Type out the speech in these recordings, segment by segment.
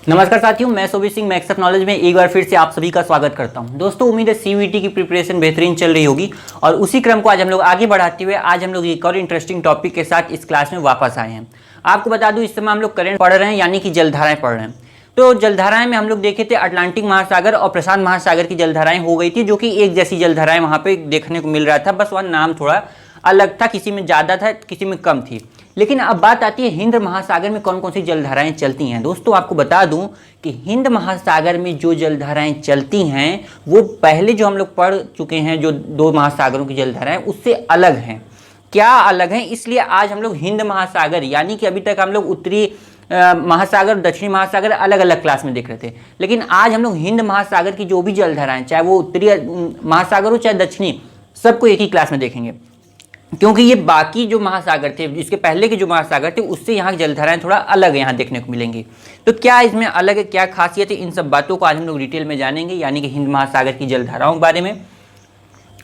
नमस्कार साथियों, मैं Sobi Singh max of knowledge में एक बार फिर से आप सभी का स्वागत करता हूं। दोस्तों, उम्मीद है सीयूईटी की प्रिपरेशन बेहतरीन चल रही होगी और उसी क्रम को आज हम लोग आगे बढ़ाते हुए आज हम लोग एक और इंटरेस्टिंग टॉपिक के साथ इस क्लास में वापस आए हैं। आपको बता दूं, इस समय हम लोग करंट पढ़ रहे हैं, यानी कि जलधाराएं पढ़ रहे हैं। तो जलधाराएं में हम लोग देखे थे अटलांटिक महासागर और प्रशांत महासागर की जलधाराएं हो गई थी, जो कि एक जैसी जलधाराएं वहां पे देखने को मिल रहा था, बस वह नाम थोड़ा अलग था, किसी में ज़्यादा था किसी में कम थी। लेकिन अब बात आती है हिंद महासागर में कौन कौन सी जलधाराएं चलती हैं। दोस्तों, आपको बता दूं कि हिंद महासागर में जो जलधाराएं चलती हैं वो पहले जो हम लोग पढ़ चुके हैं, जो दो महासागरों की जलधाराएं, उससे अलग हैं। क्या अलग हैं? इसलिए आज हम लोग हिंद महासागर, यानी कि अभी तक हम लोग उत्तरी महासागर, दक्षिणी महासागर अलग अलग क्लास में देख रहे थे, लेकिन आज हम लोग हिंद महासागर की जो भी जलधाराएं, चाहे वो उत्तरी महासागर हो चाहे दक्षिणी, सबको एक ही क्लास में देखेंगे। क्योंकि ये बाकी जो महासागर थे, इसके पहले के जो महासागर थे, उससे यहाँ की जलधाराएं थोड़ा अलग यहाँ देखने को मिलेंगी। तो क्या इसमें अलग है, क्या खासियत है, इन सब बातों को आज हम लोग डिटेल में जानेंगे, यानी कि हिंद महासागर की जलधाराओं के बारे में।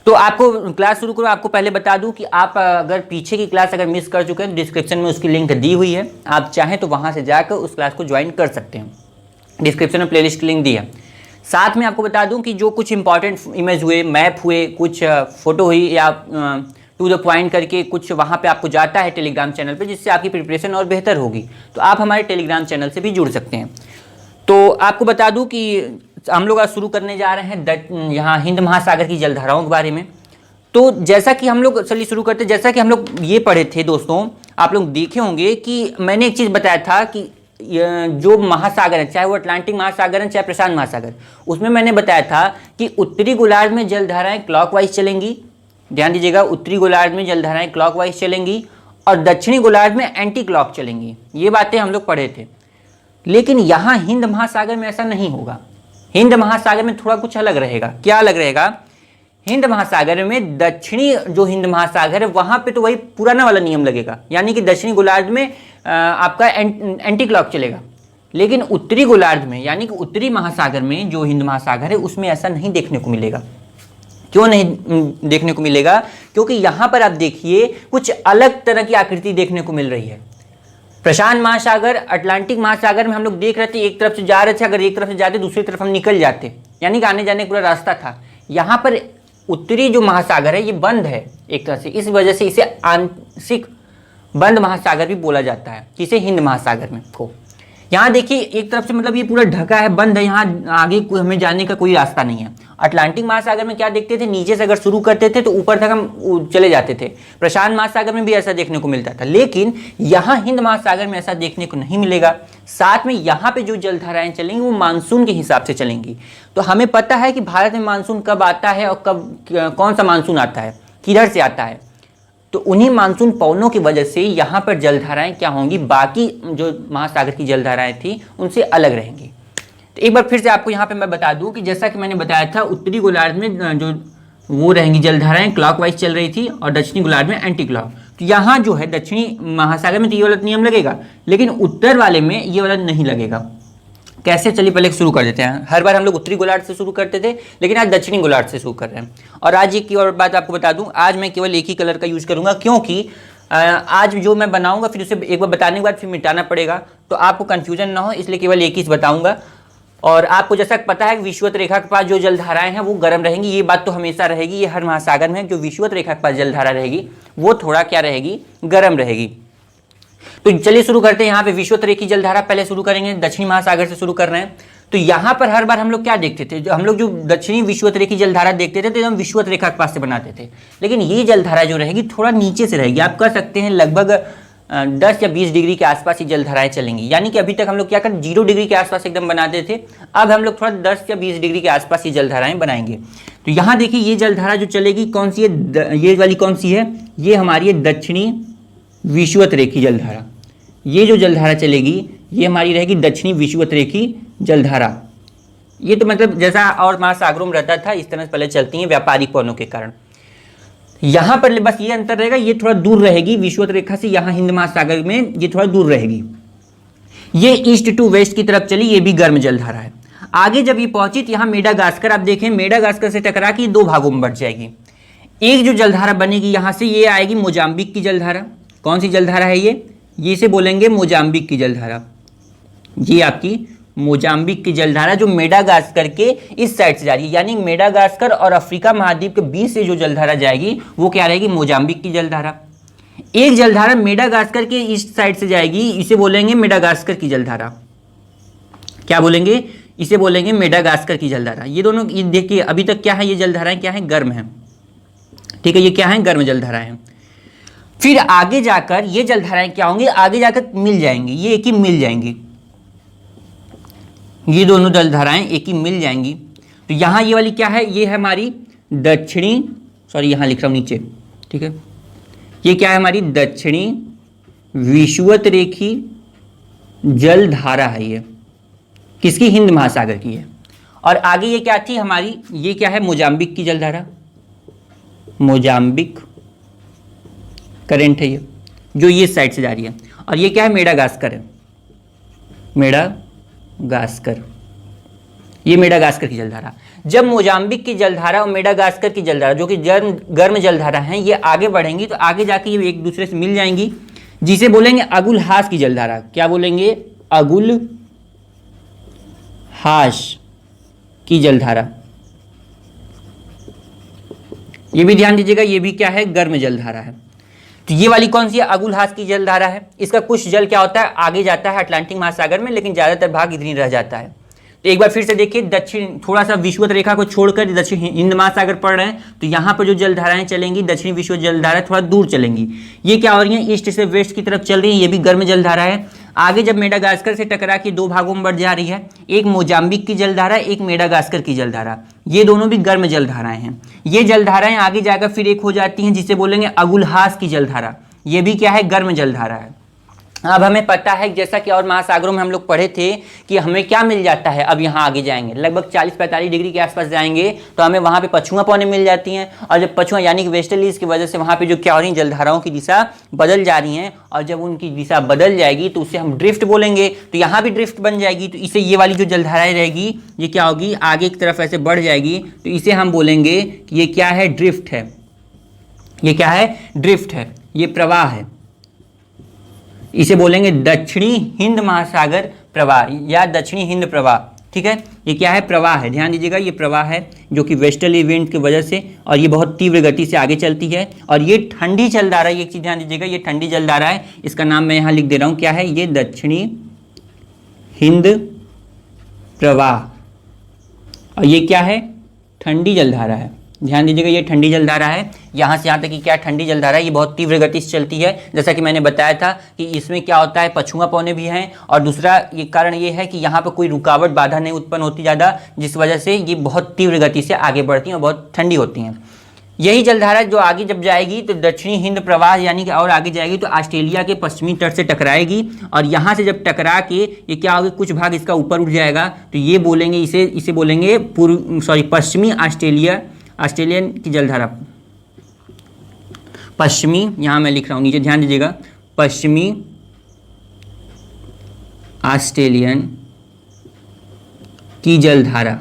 तो आपको क्लास शुरू करो, आपको पहले बता दूं कि आप अगर पीछे की क्लास अगर मिस कर चुके हैं तो डिस्क्रिप्शन में उसकी लिंक दी हुई है, आप चाहें तो वहाँ से जाकर उस क्लास को ज्वाइन कर सकते हैं। डिस्क्रिप्शन में प्लेलिस्ट की लिंक दी है। साथ में आपको बता दूं कि जो कुछ इंपॉर्टेंट इमेज हुए, मैप हुए, कुछ फोटो हुई या टू द पॉइंट करके कुछ वहाँ पे आपको जाता है टेलीग्राम चैनल पे, जिससे आपकी प्रिपरेशन और बेहतर होगी। तो आप हमारे टेलीग्राम चैनल से भी जुड़ सकते हैं। तो आपको बता दूं कि हम लोग आज शुरू करने जा रहे हैं यहाँ हिंद महासागर की जलधाराओं के बारे में। तो जैसा कि हम लोग, चलिए शुरू करते हैं। जैसा कि हम लोग ये पढ़े थे दोस्तों, आप लोग देखे होंगे कि मैंने एक चीज़ बताया था कि जो महासागर है, चाहे वो अटलांटिक महासागर है चाहे प्रशांत महासागर, उसमें मैंने बताया था कि उत्तरी गोलार्ध में जलधाराएं क्लॉकवाइज चलेंगी। ध्यान दीजिएगा, उत्तरी गोलार्ध में जलधाराएं क्लॉकवाइज चलेंगी और दक्षिणी गोलार्ध में एंटी क्लॉक चलेंगी। ये बातें हम लोग पढ़े थे। लेकिन यहाँ हिंद महासागर में ऐसा नहीं होगा। हिंद महासागर में थोड़ा कुछ अलग रहेगा। क्या अलग रहेगा? हिंद महासागर में दक्षिणी जो हिंद महासागर है वहां पे तो वही पुराना वाला नियम लगेगा, यानी कि दक्षिणी गोलार्ध में आपका एंटी क्लॉक चलेगा। लेकिन उत्तरी गोलार्ध में, यानी कि उत्तरी महासागर में जो हिंद महासागर है, उसमें ऐसा नहीं देखने को मिलेगा। क्यों नहीं देखने को मिलेगा? क्योंकि यहां पर आप देखिए कुछ अलग तरह की आकृति देखने को मिल रही है। प्रशांत महासागर, अटलांटिक महासागर में हम लोग देख रहे थे एक तरफ से जा रहे थे, अगर एक तरफ से जाते दूसरी तरफ हम निकल जाते, यानी कि आने जाने का पूरा रास्ता था। यहाँ पर उत्तरी जो महासागर है ये बंद है एक तरह से, इस वजह से इसे आंशिक बंद महासागर भी बोला जाता है, किसे? हिंद महासागर में को। यहाँ देखिए एक तरफ से मतलब ये पूरा ढका है, बंद है, यहाँ आगे हमें जाने का कोई रास्ता नहीं है। अटलांटिक महासागर में क्या देखते थे, नीचे से अगर शुरू करते थे तो ऊपर तक हम चले जाते थे। प्रशांत महासागर में भी ऐसा देखने को मिलता था, लेकिन यहाँ हिंद महासागर में ऐसा देखने को नहीं मिलेगा। साथ में यहाँ पे जो जलधाराएं चलेंगी वो मानसून के हिसाब से चलेंगी। तो हमें पता है कि भारत में मानसून कब आता है और कब कौन सा मानसून आता है, किधर से आता है। तो उन्हीं मानसून पवनों की वजह से यहाँ पर जलधाराएं क्या होंगी, बाकी जो महासागर की जलधाराएं थी उनसे अलग रहेंगी। तो एक बार फिर से आपको यहाँ पे मैं बता दूं कि जैसा कि मैंने बताया था, उत्तरी गोलार्ध में जो वो रहेंगी जलधाराएं क्लॉकवाइज चल रही थी और दक्षिणी गोलार्ध में एंटी क्लॉक। तो यहाँ जो है दक्षिणी महासागर में तो ये वाला नियम लगेगा, लेकिन उत्तर वाले में ये वाला नहीं लगेगा। कैसे? चलिए पहले शुरू कर देते हैं। हर बार हम लोग उत्तरी गोलार्ध से शुरू करते थे, लेकिन आज दक्षिणी गोलार्ध से शुरू कर रहे हैं। और आज एक और बात आपको बता दूं, आज मैं केवल एक ही कलर का यूज करूंगा, क्योंकि आज जो मैं बनाऊंगा फिर उसे एक बार बताने के बाद फिर मिटाना पड़ेगा, तो आपको कंफ्यूजन ना हो, इसलिए केवल एक ही बताऊंगा। और आपको जैसा पता है विषुवत रेखा के पास जो जलधाराएं हैं वो गर्म रहेंगी, ये बात तो हमेशा रहेगी। ये हर महासागर में जो विषुवत रेखा के पास जलधारा रहेगी वो थोड़ा क्या रहेगी, गर्म रहेगी। तो चलिए शुरू करते हैं। यहाँ पे विषुवत रेखी जलधारा पहले शुरू करेंगे, दक्षिणी महासागर से शुरू कर रहे हैं। तो यहाँ पर हर बार हम लोग क्या देखते थे, हम लोग जो दक्षिणी विषुवत रेखी जलधारा देखते थे तो हम विषुवत रेखा के पास से बनाते थे। लेकिन ये जलधारा जो रहेगी थोड़ा नीचे से रहेगी। आप कह सकते हैं लगभग 10 या 20 डिग्री के आसपास ये जलधाराएं चलेंगी। यानी कि अभी तक हम लोग क्या कर 0 डिग्री के आसपास एकदम बनाते थे, अब हम लोग थोड़ा 10 या 20 डिग्री के आसपास ये जलधाराएं बनाएंगे। तो यहाँ देखिए ये जलधारा जो चलेगी कौन सी है, ये वाली कौन सी है, ये हमारी है दक्षिणी विषुवत रेखी जलधारा। ये जो जलधारा चलेगी ये हमारी रहेगी दक्षिणी विषुवत रेखी जलधारा। ये तो मतलब जैसा और महासागरों में रहता था इस तरह से पहले चलती हैं व्यापारिक पवनों के कारण। यहाँ पर बस ये अंतर रहेगा, ये थोड़ा दूर रहेगी विषुवत रेखा से, यहाँ हिंद महासागर में ये थोड़ा दूर रहेगी। ये ईस्ट टू वेस्ट की तरफ चली, ये भी गर्म जलधारा है। आगे जब ये पहुंची तो यहाँ मेडागास्कर, आप देखें मेडागास्कर से टकरा के 2 भागों में बढ़ जाएगी। एक जो जलधारा बनेगी यहाँ से ये आएगी मोजाम्बिक की जलधारा। कौन सी जलधारा है ये इसे बोलेंगे मोजाम्बिक की जलधारा। ये आपकी मोजाम्बिक की जलधारा जो मेडागास्कर के इस साइड से जा रही है, यानी मेडागास्कर और अफ्रीका महाद्वीप के बीच से जो जलधारा जाएगी वो क्या रहेगी, मोजाम्बिक की जलधारा। एक जलधारा मेडागास्कर के ईस्ट साइड से जाएगी, इसे बोलेंगे मेडागास्कर की जलधारा। क्या बोलेंगे, इसे बोलेंगे मेडागास्कर की जलधारा। ये दोनों देखिए अभी तक क्या है, ये जलधाराएं क्या है, गर्म है, ठीक है, ये क्या है, गर्म जलधाराएं। फिर आगे जाकर ये जलधाराएं क्या होंगी, आगे जाकर मिल जाएंगी, ये एक ही मिल जाएंगी, ये दोनों जलधाराएं एक ही मिल जाएंगी। तो यहां ये वाली क्या है, ये है हमारी दक्षिणी, सॉरी यहां लिख रहा हूं नीचे, ठीक है, ये क्या है हमारी दक्षिणी विषुवतरेखी जलधारा है, ये किसकी, हिंद महासागर की है। और आगे ये क्या थी हमारी, ये क्या है, मोजाम्बिक की जलधारा, मोजाम्बिक करंट है ये, जो ये साइड से जा रही है। और ये क्या है, मेडागास्कर है, मेडागास्कर, ये मेडागास्कर की जलधारा। जब मोजाम्बिक की जलधारा और मेडागास्कर की जलधारा जो कि गर्म जलधारा हैं, ये आगे बढ़ेंगी तो आगे जाके ये एक दूसरे से मिल जाएंगी, जिसे बोलेंगे अगुलहास की जलधारा। क्या बोलेंगे, अगुलहास की जलधारा। ये भी ध्यान दीजिएगा, ये भी क्या है, गर्म जलधारा है। तो ये वाली कौन सी है, अगुलहास की जलधारा है। इसका कुछ जल क्या होता है, आगे जाता है अटलांटिक महासागर में, लेकिन ज्यादातर भाग इधर ही रह जाता है। तो एक बार फिर से देखिए, दक्षिण थोड़ा सा विषुवत रेखा को छोड़कर दक्षिण हिंद महासागर पड़ रहे हैं, तो यहाँ पर जो जलधाराएं चलेंगी, दक्षिणी विषुवत जलधारा थोड़ा दूर चलेंगी। ये क्या हो रही है, ईस्ट से वेस्ट की तरफ चल रही है, ये भी गर्म जलधारा है। आगे जब मेडागास्कर से टकरा के दो भागों में बढ़ जा रही है, एक मोजाम्बिक की जलधारा, एक मेडागास्कर की जलधारा, ये दोनों भी गर्म जलधाराएं हैं। ये जलधाराएं आगे जाकर फिर एक हो जाती हैं, जिसे बोलेंगे अगुलहास की जलधारा। ये भी क्या है, गर्म जलधारा है। अब हमें पता है, जैसा कि और महासागरों में हम लोग पढ़े थे कि हमें क्या मिल जाता है, अब यहाँ आगे जाएंगे लगभग 40-45 डिग्री के आसपास जाएंगे तो हमें वहाँ पे पछुआ पौने मिल जाती हैं। और जब पछुआ यानी कि वेस्टर्लीज की वजह से वहाँ पे जो क्या हो रही जलधाराओं की दिशा बदल जा रही हैं, और जब उनकी दिशा बदल जाएगी तो उसे हम ड्रिफ्ट बोलेंगे। तो यहाँ भी ड्रिफ्ट बन जाएगी, तो इसे ये वाली जो जलधाराएँ रहेगी ये क्या होगी, आगे की तरफ ऐसे बढ़ जाएगी, तो इसे हम बोलेंगे कि ये क्या है, ड्रिफ्ट है। ये क्या है, ड्रिफ्ट है, ये प्रवाह है। इसे बोलेंगे दक्षिणी हिंद महासागर प्रवाह या दक्षिणी हिंद प्रवाह, ठीक है। ये क्या है, प्रवाह है, ध्यान दीजिएगा, ये प्रवाह है जो कि वेस्टर्ली विंड की वजह से, और ये बहुत तीव्र गति से आगे चलती है। और ये ठंडी जलधारा, ये एक चीज ध्यान दीजिएगा, ये ठंडी जलधारा है, इसका नाम मैं यहाँ लिख दे रहा हूँ, क्या है, ये दक्षिणी हिंद प्रवाह। और ये क्या है, ठंडी जलधारा है, ध्यान दीजिएगा, ये ठंडी जलधारा है। यहाँ से यहाँ तक कि क्या ठंडी जलधारा है, ये बहुत तीव्र गति से चलती है। जैसा कि मैंने बताया था कि इसमें क्या होता है, पछुआ पौने भी हैं, और दूसरा ये कारण ये है कि यहाँ पर कोई रुकावट बाधा नहीं उत्पन्न होती ज़्यादा, जिस वजह से ये बहुत तीव्र गति से आगे बढ़ती हैं और बहुत ठंडी होती हैं। यही जलधारा जो आगे जब जाएगी तो दक्षिणी हिंद प्रवाह यानी कि और आगे जाएगी तो ऑस्ट्रेलिया के पश्चिमी तट से टकराएगी, और यहाँ से जब टकरा के ये क्या होगा, कुछ भाग इसका ऊपर उठ जाएगा, तो ये बोलेंगे, इसे बोलेंगे पश्चिमी ऑस्ट्रेलियन की जलधारा। पश्चिमी, यहां मैं लिख रहा हूं नीचे, ध्यान दीजिएगा, पश्चिमी ऑस्ट्रेलियन की जलधारा।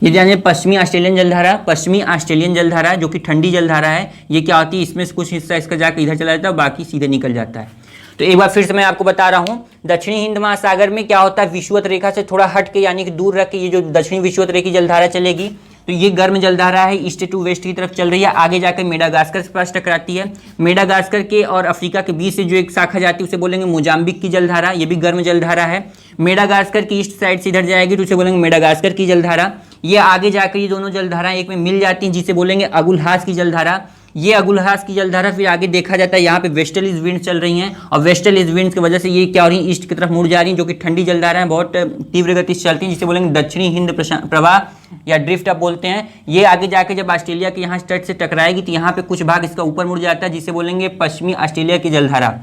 ये ध्यान, पश्चिमी ऑस्ट्रेलियन जलधारा, पश्चिमी ऑस्ट्रेलियन जलधारा जो कि ठंडी जलधारा है। ये क्या होती है, इसमें से कुछ हिस्सा इसका जाकर इधर चला जाता है, बाकी सीधे निकल जाता है। तो एक बार फिर से मैं आपको बता रहा हूँ, दक्षिणी हिंद महासागर में क्या होता है, विषुवत रेखा से थोड़ा हट के यानी कि दूर रख के ये जो दक्षिणी विषुवत रेखा की जलधारा चलेगी, तो ये गर्म जलधारा है, ईस्ट टू वेस्ट की तरफ चल रही है, आगे जाकर मेडागास्कर के पास टकराती है। मेडागास्कर के और अफ्रीका के बीच से जो एक शाखा जाती है उसे बोलेंगे मोजाम्बिक की जलधारा, ये भी गर्म जलधारा है। मेडागास्कर की ईस्ट साइड से इधर जाएगी तो उसे बोलेंगे मेडागास्कर की जलधारा। ये आगे जाकर ये दोनों जलधाराएं एक में मिल जाती हैं, जिसे बोलेंगे अगुलहास की जलधारा। ये अगुलहास की जलधारा फिर आगे देखा जाता है, यहाँ पे वेस्टर्लीज विंड चल रही हैं, और वेस्टर्लीज विंड की वजह से ये क्या हो रही है, ईस्ट की तरफ मुड़ जा रही हैं, जो कि ठंडी जलधारा है, बहुत तीव्र गति से चलती हैं, जिसे बोलेंगे दक्षिणी हिंद प्रवाह या ड्रिफ्ट आप बोलते हैं। ये आगे जाके जब ऑस्ट्रेलिया के यहाँ तट से टकराएगी तो यहाँ पे कुछ भाग इसका ऊपर मुड़ जाता है, जिसे बोलेंगे पश्चिमी ऑस्ट्रेलिया की जलधारा,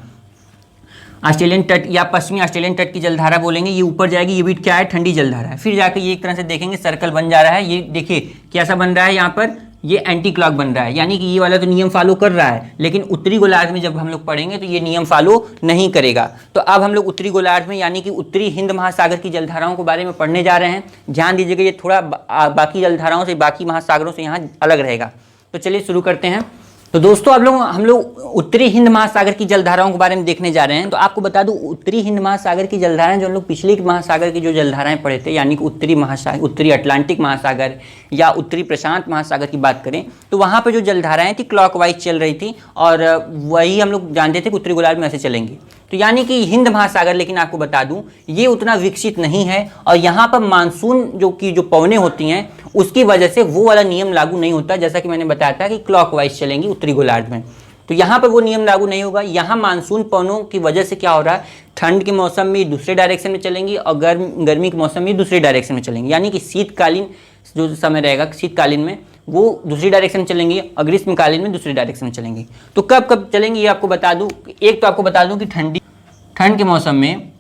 ऑस्ट्रेलियन तट या पश्चिमी ऑस्ट्रेलियन तट की जलधारा बोलेंगे। ये ऊपर जाएगी, ये भी क्या है, ठंडी जलधारा है। फिर जाके ये एक तरह से देखेंगे सर्कल बन जा रहा है, ये देखिए कैसा बन रहा है, यहाँ पर ये एंटी क्लॉक बन रहा है, यानी कि ये वाला तो नियम फॉलो कर रहा है, लेकिन उत्तरी गोलार्ध में जब हम लोग पढ़ेंगे तो ये नियम फॉलो नहीं करेगा। तो अब हम लोग उत्तरी गोलार्ध में यानी कि उत्तरी हिंद महासागर की जलधाराओं के बारे में पढ़ने जा रहे हैं। ध्यान दीजिएगा, ये थोड़ा बाकी जलधाराओं से, बाकी महासागरों से यहाँ अलग रहेगा। तो चलिए शुरू करते हैं। तो दोस्तों हम लोग उत्तरी हिंद महासागर की जलधाराओं के बारे में देखने जा रहे हैं। तो आपको बता दूं, उत्तरी हिंद महासागर की जलधाराएं जो हम लोग पिछले महासागर की जो जलधाराएं पढ़े थे, यानी कि उत्तरी अटलांटिक महासागर या उत्तरी प्रशांत महासागर की बात करें, तो वहाँ पर जो जलधाराएं थी क्लॉकवाइज चल रही थी, और वही हम लोग जानते थे कि उत्तरी गोलार्ध में ऐसे चलेंगी। तो यानी कि हिंद महासागर, लेकिन आपको बता दूं ये उतना विकसित नहीं है, और यहाँ पर मानसून जो पवनें होती हैं उसकी वजह से वो वाला नियम लागू नहीं होता, जैसा कि मैंने बताया था कि क्लॉकवाइज चलेंगी उत्तरी गोलार्ध में। तो यहाँ पर वो नियम लागू नहीं होगा। यहाँ मानसून पवनों की वजह से क्या हो रहा है, ठंड के मौसम में दूसरे डायरेक्शन में चलेंगी और गर्मी के मौसम में दूसरे डायरेक्शन में चलेंगी। यानी कि शीतकालीन जो समय रहेगा, शीतकालीन में वो दूसरी डायरेक्शन में चलेंगी और ग्रीष्मकालीन में दूसरी डायरेक्शन में चलेंगी। तो कब कब चलेंगी ये आपको बता दूं। एक तो आपको बता दूं कि ठंड के मौसम में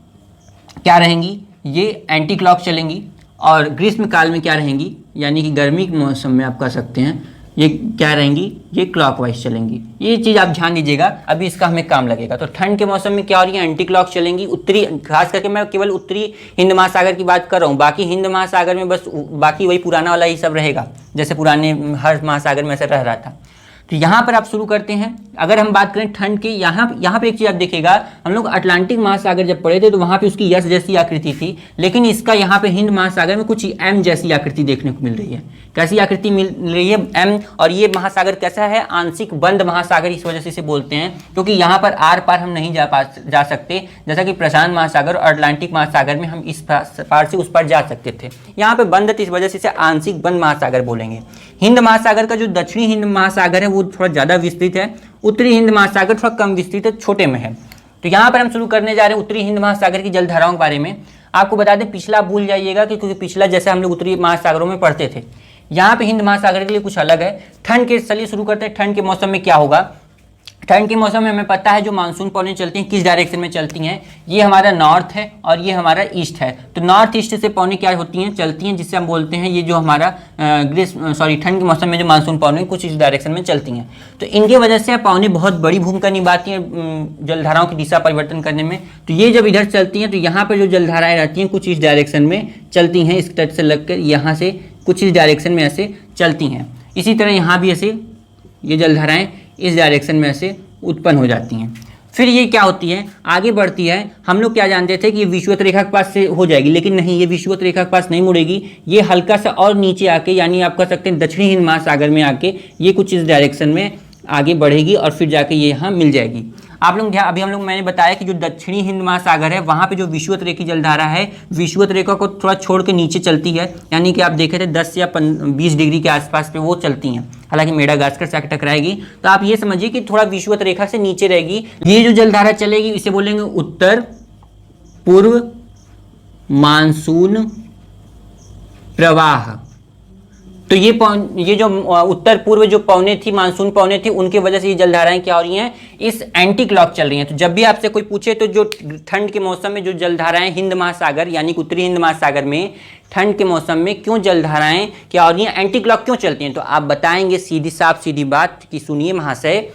क्या रहेंगी, ये एंटी क्लॉक चलेंगी, और ग्रीष्म काल में क्या रहेंगी, यानी कि गर्मी के मौसम में आप कह सकते हैं ये क्या रहेंगी, ये क्लॉकवाइज चलेंगी। ये चीज़ आप ध्यान दीजिएगा, अभी इसका हमें काम लगेगा। तो ठंड के मौसम में क्या हो रही है, एंटी क्लॉक चलेंगी उत्तरी, खास करके मैं केवल उत्तरी हिंद महासागर की बात कर रहा हूँ। बाकी हिंद महासागर में बस बाकी वही पुराना वाला ही सब रहेगा, जैसे पुराने हर महासागर में ऐसा रह रहा था। तो यहाँ पर आप शुरू करते हैं। अगर हम बात करें ठंड की, यहाँ पर एक चीज़ आप देखिएगा, हम लोग अटलांटिक महासागर जब पढ़े थे तो वहाँ पे उसकी यस जैसी आकृति थी, लेकिन इसका यहाँ पे हिंद महासागर में कुछ एम जैसी आकृति देखने को मिल रही है। कैसी आकृति मिल रही है, एम। और ये महासागर कैसा है, आंशिक बंद महासागर इस वजह से इसे बोलते हैं, क्योंकि यहाँ पर आर पार हम नहीं जा सकते, जैसा कि प्रशांत महासागर और अटलांटिक महासागर में हम इस पार से उस पार जा सकते थे। यहाँ पे बंद थी, इस वजह से इसे आंशिक बंद महासागर बोलेंगे। हिंद महासागर का जो दक्षिणी हिंद महासागर है वो थोड़ा ज़्यादा विस्तृत है, उत्तरी हिंद महासागर थोड़ा कम विस्तृत है, छोटे में है। तो यहाँ पर हम शुरू करने जा रहे हैं उत्तरी हिंद महासागर की जलधाराओं के बारे में। आपको बता दें, पिछला भूल जाइएगा, क्योंकि पिछला जैसे हम लोग उत्तरी महासागरों में पढ़ते थे, यहाँ पे हिंद महासागर के लिए कुछ अलग है। ठंड के चलिए शुरू करते हैं। ठंड के मौसम में क्या होगा, ठंड के मौसम में हमें पता है जो मानसून पवनें चलती हैं किस डायरेक्शन में चलती हैं, ये हमारा नॉर्थ है और ये हमारा ईस्ट है। तो नॉर्थ ईस्ट से पवनें क्या होती हैं, चलती हैं, जिससे हम बोलते हैं ये जो हमारा ठंड के मौसम में जो मानसून पवनें कुछ इस डायरेक्शन में चलती हैं। तो इनके वजह से पवनें बहुत बड़ी भूमिका निभाती हैं जलधाराओं की दिशा परिवर्तन करने में। तो ये जब इधर चलती हैं तो यहाँ पर जो जलधाराएँ रहती हैं कुछ इस डायरेक्शन में चलती हैं, इस तट से लगकर यहाँ से कुछ इस डायरेक्शन में ऐसे चलती हैं। इसी तरह यहाँ भी ऐसे ये जलधाराएं इस डायरेक्शन में ऐसे उत्पन्न हो जाती हैं। फिर ये क्या होती है, आगे बढ़ती है। हम लोग क्या जानते थे कि ये विषुवत रेखा के पास से हो जाएगी, लेकिन नहीं, ये विषुवत रेखा के पास नहीं मुड़ेगी। ये हल्का सा और नीचे आके, यानी आप कह सकते हैं दक्षिणी हिंद महासागर में आके ये कुछ इस डायरेक्शन में आगे बढ़ेगी और फिर जाके ये यहाँ मिल जाएगी। आप लोग अभी मैंने बताया कि जो दक्षिणी हिंद महासागर है वहाँ पे जो विषुवत रेखी जलधारा है, विषुवत रेखा को थोड़ा छोड़ के नीचे चलती है, यानी कि आप देखे थे 10 या 20 डिग्री के आसपास पे वो चलती हैं। हालांकि मेडागास्कर से आके टकराएगी, तो आप ये समझिए कि थोड़ा विषुवत रेखा से नीचे रहेगी। ये जो जलधारा चलेगी इसे बोलेंगे उत्तर पूर्व मानसून प्रवाह। तो ये जो उत्तर पूर्व जो पवनें थी, मानसून पवनें थी, उनकी वजह से ये जलधाराएं क्या हो रही हैं, इस एंटी क्लॉक चल रही हैं। तो जब भी आपसे कोई पूछे तो जो ठंड के मौसम में जो जलधाराएं हिंद महासागर यानी कि उत्तरी हिंद महासागर में ठंड के मौसम में क्यों जलधाराएं क्या हो रही हैं, एंटी क्लॉक क्यों चलती हैं, तो आप बताएंगे सीधी बात कि सुनिए महाशय,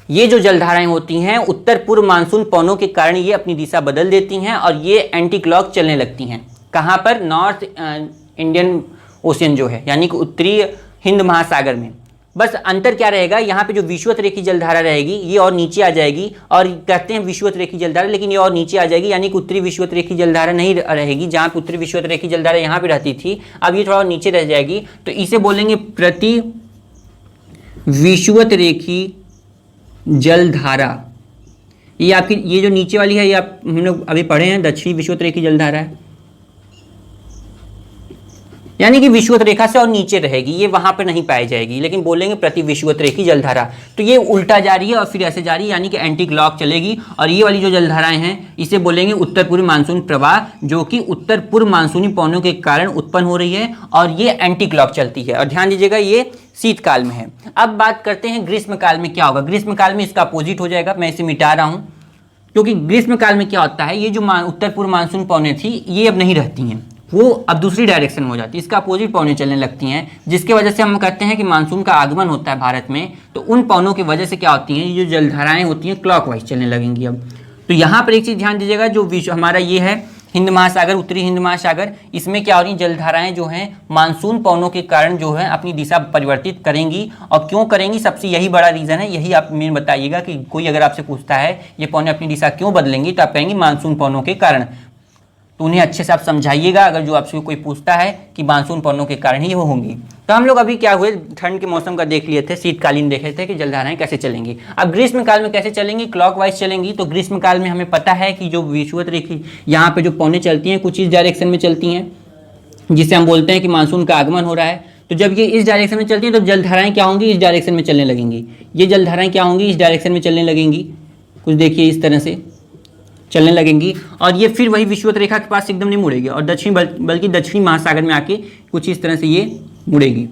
ये जो जलधाराएं होती हैं उत्तर पूर्व मानसून पवनों के कारण ये अपनी दिशा बदल देती हैं और ये एंटी क्लॉक चलने लगती हैं। कहाँ पर, नॉर्थ इंडियन ओशियन जो है, यानी कि उत्तरी हिंद महासागर में। बस अंतर क्या रहेगा, यहाँ पे जो विषुवत रेखी जलधारा रहेगी ये और नीचे आ जाएगी, और कहते हैं विषुवत रेखी जलधारा, लेकिन ये और नीचे आ जाएगी, यानी कि उत्तरी विषुवत रेखी जलधारा नहीं रहेगी। जहाँ पे उत्तरी विषुवत रेखी जलधारा यहाँ पे रहती थी, अब ये थोड़ा और नीचे रह जाएगी। तो इसे बोलेंगे प्रति विषुवत रेखी जलधारा। ये आपकी ये जो नीचे वाली है ये आप हम लोग अभी पढ़े हैं, दक्षिणी विषुवत रेखी जलधारा है, यानी कि विषुवत रेखा से और नीचे रहेगी, ये वहां पर नहीं पाई जाएगी, लेकिन बोलेंगे प्रति विषुवत रेखी जलधारा। तो ये उल्टा जा रही है और फिर ऐसे जा रही है, यानी कि एंटी क्लॉक चलेगी। और ये वाली जो जलधाराएं हैं इसे बोलेंगे उत्तर पूर्व मानसून प्रवाह, जो कि उत्तर पूर्व मानसूनी पवनों के कारण उत्पन्न हो रही है और ये एंटी क्लॉक चलती है। और ध्यान दीजिएगा ये शीतकाल में है। अब बात करते हैं ग्रीष्म काल में क्या होगा। ग्रीष्म काल में इसका अपोजिट हो जाएगा, मैं इसे मिटा रहा हूँ, क्योंकि ग्रीष्म काल में क्या होता है, ये जो उत्तर पूर्व मानसून पवनें थी ये अब नहीं रहती हैं, वो अब दूसरी डायरेक्शन में हो जाती है, इसका अपोजिट पवनें चलने लगती हैं, जिसके वजह से हम कहते हैं कि मानसून का आगमन होता है भारत में। तो उन पवनों की वजह से क्या होती हैं, ये जो जलधाराएं होती हैं क्लॉकवाइज चलने लगेंगी अब। तो यहाँ पर एक चीज़ ध्यान दीजिएगा, जो हमारा ये है हिंद महासागर, उत्तरी हिंद महासागर, इसमें क्या हो रही है, जलधाराएं जो हैं मानसून पवनों के कारण जो है अपनी दिशा परिवर्तित करेंगी। और क्यों करेंगी, सबसे यही बड़ा रीज़न है, यही आप मेन बताइएगा कि कोई अगर आपसे पूछता है ये पवनें अपनी दिशा क्यों बदलेंगी, तो आप कहेंगे मानसून पवनों के कारण। तो उन्हें अच्छे से आप समझाइएगा अगर जो आपसे कोई पूछता है कि मानसून पवनों के कारण ही वो होंगी। तो हम लोग अभी क्या हुए, ठंड के मौसम का देख लिए थे, शीतकालीन देखे थे कि जलधाराएं कैसे चलेंगी। अब ग्रीष्म काल में कैसे चलेंगी, क्लॉकवाइज चलेंगी। तो ग्रीष्म काल में हमें पता है कि जो विषुवत रेखा यहाँ पे जो पवनें चलती हैं कुछ इस डायरेक्शन में चलती हैं, जिसे हम बोलते हैं कि मानसून का आगमन हो रहा है। तो जब ये इस डायरेक्शन में चलती हैं तो जलधाराएं क्या होंगी, इस डायरेक्शन में चलने लगेंगी। ये जलधाराएं क्या होंगी, इस डायरेक्शन में चलने लगेंगी, कुछ देखिए इस तरह से चलने लगेंगी। और ये फिर वही विषुवत रेखा के पास एकदम नहीं मुड़ेगी और बल्कि दक्षिणी महासागर में आके कुछ इस तरह से ये मुड़ेगी।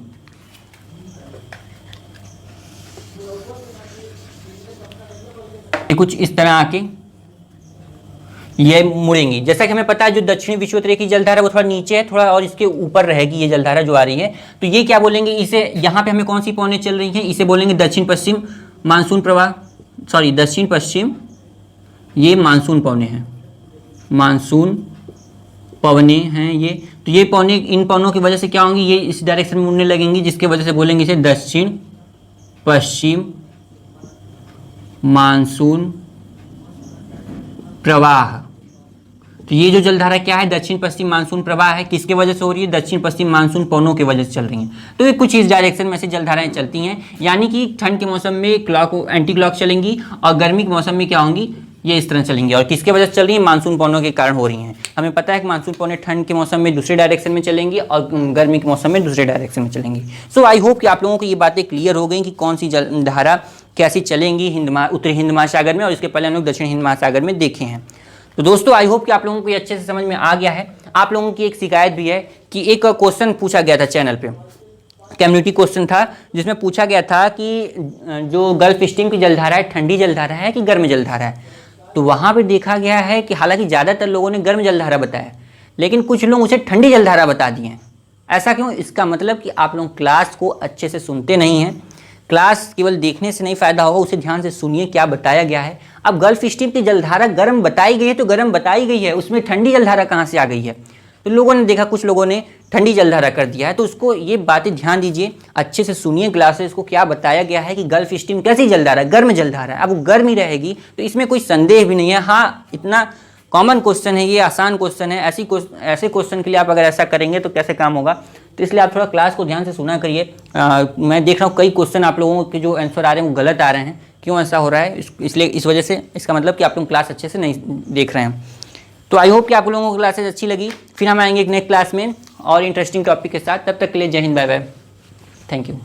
कुछ इस तरह आके ये मुड़ेंगी। जैसा कि हमें पता है जो दक्षिणी विषुवत रेखा की जलधारा वो थोड़ा नीचे है, थोड़ा और इसके ऊपर रहेगी ये जलधारा जो आ रही है। तो ये क्या बोलेंगे, इसे यहाँ पे हमें कौन सी पवनें चल रही हैं, इसे बोलेंगे दक्षिण पश्चिम मानसून प्रवाह, सॉरी दक्षिण पश्चिम, ये मानसून पवनें हैं, मानसून पवनें हैं ये। तो ये पवनें, इन पवनों की वजह से क्या होंगी, ये इस डायरेक्शन में मुड़ने लगेंगी, जिसकी वजह से बोलेंगे इसे दक्षिण पश्चिम मानसून प्रवाह। तो ये जो जलधारा क्या है, दक्षिण पश्चिम मानसून प्रवाह है। किसके वजह से हो रही है, दक्षिण पश्चिम मानसून पवनों की वजह से चल रही हैं। तो ये कुछ इस डायरेक्शन में से जलधाराएं चलती हैं, यानी कि ठंड के मौसम में क्लॉक एंटी क्लॉक चलेंगी और गर्मी के मौसम में क्या होंगी, ये इस तरह चलेंगी। और किसके वजह से चल रही है, मानसून पवनों के कारण हो रही हैं। हमें पता है कि मानसून पवनें ठंड के मौसम में दूसरे डायरेक्शन में चलेंगी और गर्मी के मौसम में दूसरे डायरेक्शन में चलेंगी। सो आई होप कि आप लोगों को ये बातें क्लियर हो गई कि कौन सी जलधारा कैसी चलेंगी उत्तरी हिंद महासागर में, और इसके पहले हम लोग दक्षिण हिंद महासागर में देखे हैं। तो दोस्तों आई होप कि आप लोगों को ये अच्छे से समझ में आ गया है। आप लोगों की एक शिकायत भी है कि एक क्वेश्चन पूछा गया था चैनल पे, कम्युनिटी क्वेश्चन था, जिसमें पूछा गया था कि जो गल्फ स्ट्रीम की जलधारा है ठंडी जलधारा है कि गर्म जलधारा है। तो वहाँ पे देखा गया है कि हालांकि ज़्यादातर लोगों ने गर्म जलधारा बताया, लेकिन कुछ लोग उसे ठंडी जलधारा बता दिए हैं। ऐसा क्यों, इसका मतलब कि आप लोग क्लास को अच्छे से सुनते नहीं हैं। क्लास केवल देखने से नहीं फ़ायदा होगा, उसे ध्यान से सुनिए क्या बताया गया है। अब गल्फ स्ट्रीम की जलधारा गर्म बताई गई है तो गर्म बताई गई है, उसमें ठंडी जलधारा कहाँ से आ गई है। तो लोगों ने देखा कुछ लोगों ने ठंडी जलधारा कर दिया है। तो उसको ये बातें ध्यान दीजिए, अच्छे से सुनिए क्लासेस को, क्या बताया गया है कि गल्फ स्ट्रीम कैसी जलधारा है, गर्म जलधारा है। अब वो गर्म ही रहेगी तो इसमें कोई संदेह भी नहीं है। हाँ, इतना कॉमन क्वेश्चन है ये, आसान क्वेश्चन है। ऐसे क्वेश्चन के लिए आप अगर ऐसा करेंगे तो कैसे काम होगा। तो इसलिए आप थोड़ा क्लास को ध्यान से सुना करिए। मैं देख रहा हूँ कई क्वेश्चन आप लोगों के जो आंसर आ रहे हैं वो गलत आ रहे हैं। क्यों ऐसा हो रहा है, इसलिए इस वजह से, इसका मतलब कि आप लोग क्लास अच्छे से नहीं देख रहे हैं। तो आई होप कि आप लोगों को क्लासेस अच्छी लगी। फिर हम आएंगे एक नेक्स्ट क्लास में और इंटरेस्टिंग टॉपिक के साथ। तब तक के लिए जय हिंद, बाय बाय, थैंक यू।